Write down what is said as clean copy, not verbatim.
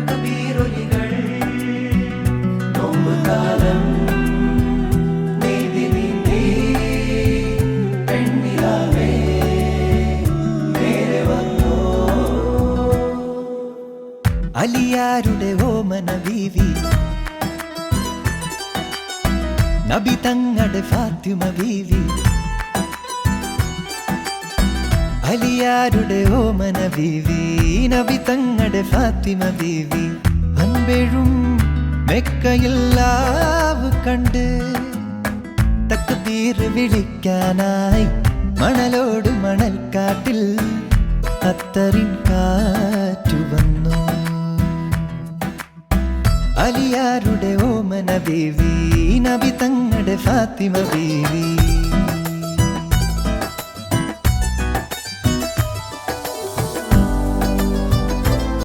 തക്ബീറൊലികൾ നോമ്പുകാലം നീതി നീന്തി പെണ്ണിലാവേ നേരെ വന്നോ. അലിയാരുടെ ഓമന ബീവി, നബി തങ്ങളുടെ ഫാത്തിമ ബീവി, അലിയാരുടെ ഓമന ബീവി, നബി തങ്ങളുടെ ഫാത്തിമ ബീവി. അൻപെഴും മെക്കയില്ലാവ് കണ്ട് തക്ബീർ വിളിക്കാനായി മണലോട് മണൽക്കാട്ടിൽ അത്തറിൻ കാറ്റു വന്നു. അലിയാരുടെ ഓമന ബീവി, നബി തങ്ങളുടെ ഫാത്തിമ ബീവി.